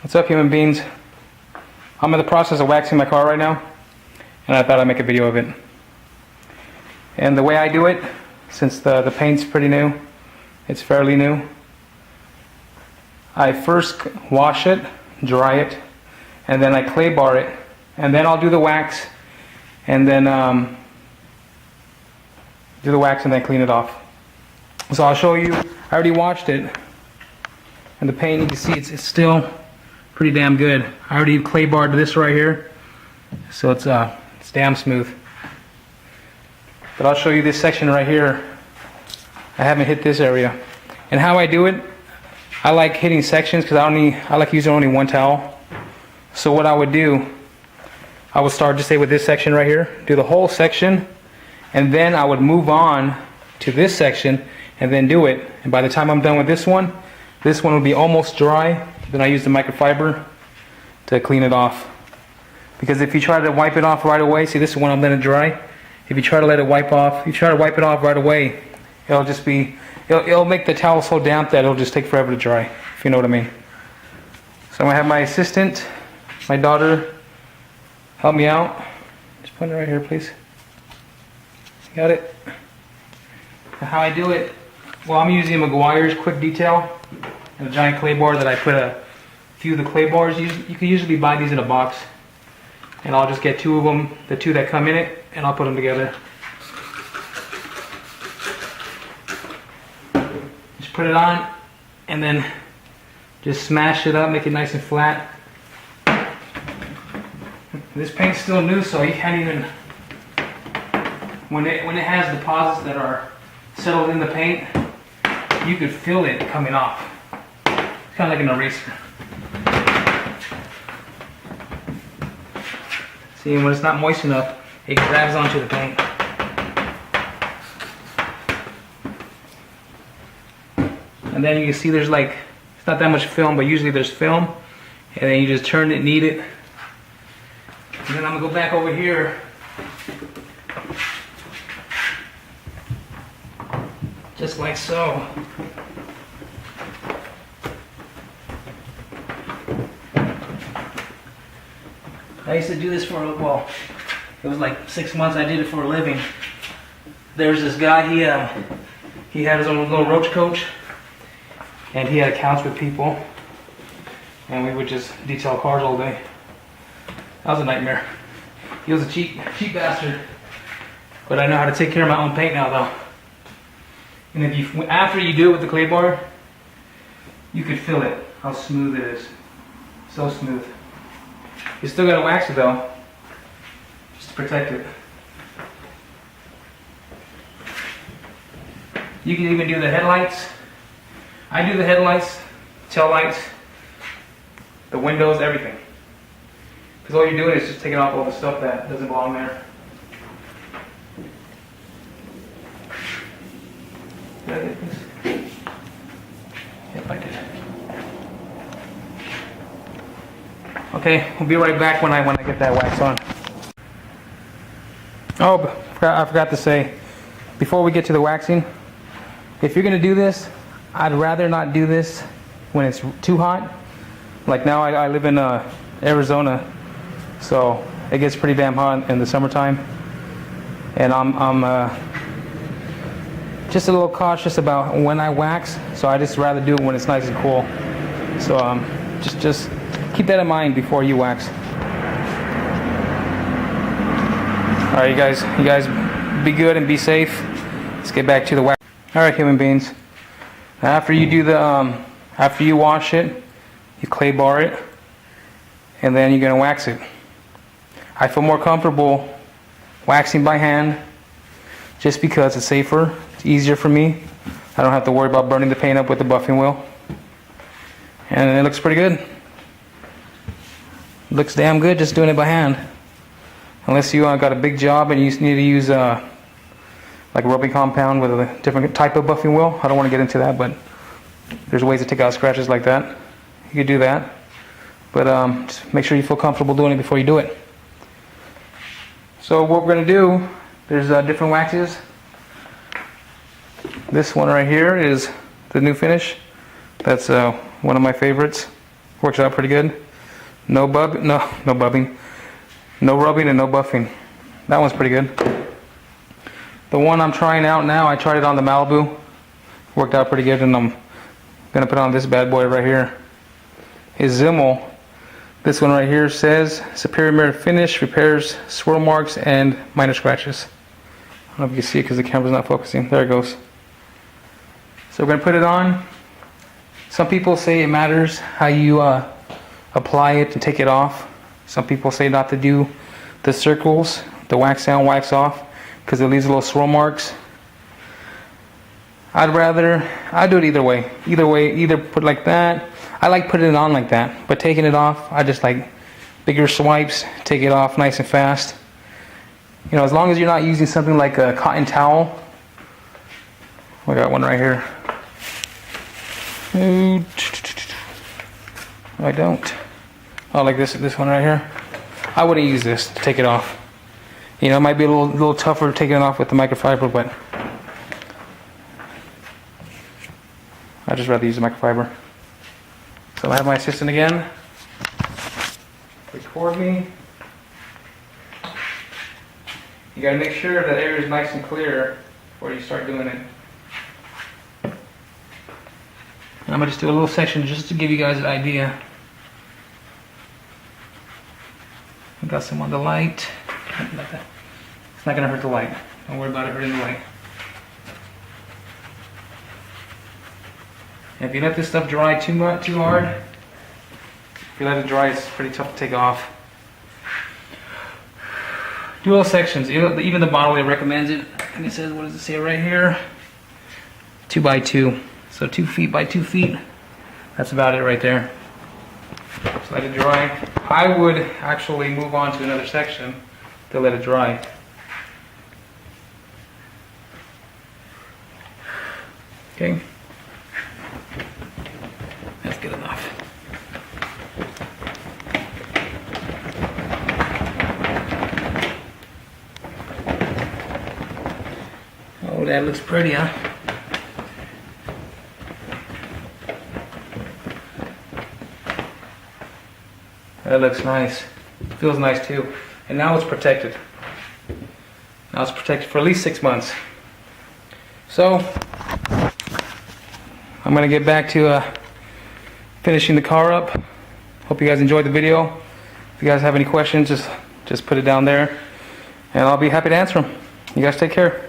What's up, human beings? I'm in the process of waxing my car right now, and I thought I'd make a video of it. And the way I do it, since the paint's pretty new, it's fairly new, I first wash it, dry it, and then I clay bar it, and then I'll do the wax, and then do the wax and then clean it off. So I'll show you. I already washed it, and the paint, you can see it's still pretty damn good. I already clay barred this right here, so it's damn smooth. But I'll show you this section right here. I haven't hit this area. And how I do it, I like hitting sections because I like using only one towel. So what I would do, I would start just say with this section right here, do the whole section, and then I would move on to this section and then do it. And by the time I'm done with this one will be almost dry. Then I use the microfiber to clean it off. Because if you try to wipe it off right away, see, this is when I'm letting it dry. If you try to let it wipe off, you try to wipe it off right away, it'll make the towel so damp that it'll just take forever to dry, if you know what I mean. So I'm gonna have my assistant, my daughter, help me out. Just put it right here, please. Got it? How I do it, well, I'm using McGuire's Quick Detail, and a giant clay bar that I put a few of the clay bars. You can usually buy these in a box, and I'll just get two of them, the two that come in it, and I'll put them together. Just put it on, and then just smash it up, make it nice and flat. This paint's still new, so you can't even, when it has deposits that are settled in the paint, you could feel it coming off. It's kind of like an eraser. See, when it's not moist enough, it grabs onto the paint. And then you can see there's like, it's not that much film, but usually there's film. And then you just turn it, knead it. And then I'm gonna go back over here. Just like so. I used to do this for, well, it was like 6 months I did it for a living. There's this guy, he had his own little roach coach, and he had accounts with people, and we would just detail cars all day. That was a nightmare. He was a cheap bastard, but I know how to take care of my own paint now though. And after you do it with the clay bar, you could feel it, how smooth it is. So smooth. You still gotta wax it though, just to protect it. You can even do the headlights. I do the headlights, tail lights, the windows, everything. Because all you're doing is just taking off all the stuff that doesn't belong there. Did I get this? Yep, I did. Okay, we'll be right back when I get that wax on. Oh, I forgot to say, before we get to the waxing, if you're gonna do this, I'd rather not do this when it's too hot. Like now, I live in Arizona, so it gets pretty damn hot in the summertime, and I'm just a little cautious about when I wax. So I just rather do it when it's nice and cool. So just keep that in mind before you wax. All right, you guys be good and be safe. Let's get back to the wax. All right, human beings. After you do the, after you wash it, you clay bar it, and then you're gonna wax it. I feel more comfortable waxing by hand, just because it's safer, it's easier for me. I don't have to worry about burning the paint up with the buffing wheel, and it looks pretty good. Looks damn good just doing it by hand. Unless you got a big job and you need to use like rubbing compound with a different type of buffing wheel. I don't want to get into that, but there's ways to take out scratches like that. You could do that, but just make sure you feel comfortable doing it before you do it. So what we're going to do, there's different waxes. This one right here is the new finish. That's one of my favorites. Works out pretty good. No bubbing, no rubbing and no buffing. That one's pretty good. The one I'm trying out now, I tried it on the Malibu. Worked out pretty good, and I'm gonna put on this bad boy right here. Is Zimmel. This one right here says Superior Mirror Finish, repairs swirl marks and minor scratches. I don't know if you can see it because the camera's not focusing. There it goes. So we're gonna put it on. Some people say it matters how you apply it and take it off. Some people say not to do the circles, the wax on, wax off, because it leaves little swirl marks. I'd do it either way. Either put like that. I like putting it on like that, but taking it off, I just like bigger swipes, take it off nice and fast. You know, as long as you're not using something like a cotton towel. We got one right here. I don't. Oh, like this one right here. I wouldn't use this to take it off. You know, it might be a little tougher taking it off with the microfiber, but I'd just rather use the microfiber. So I have my assistant again. Record me. You gotta make sure that air is nice and clear before you start doing it. And I'm gonna just do a little section just to give you guys an idea. I got some on the light. It's not gonna hurt the light. Don't worry about it hurting the light. And if you let this stuff dry too hard, if you let it dry, it's pretty tough to take off. Do little sections. Even the bottle, it recommends it. And it says, what does it say right here? 2 by 2. So 2 feet by 2 feet. That's about it right there. Just let it dry. I would actually move on to another section to let it dry. Okay. That's good enough. Oh, that looks pretty, huh? That looks nice. Feels nice too. And now it's protected. Now it's protected for at least 6 months. So, I'm gonna get back to finishing the car up. Hope you guys enjoyed the video. If you guys have any questions, just put it down there, and I'll be happy to answer them. You guys take care.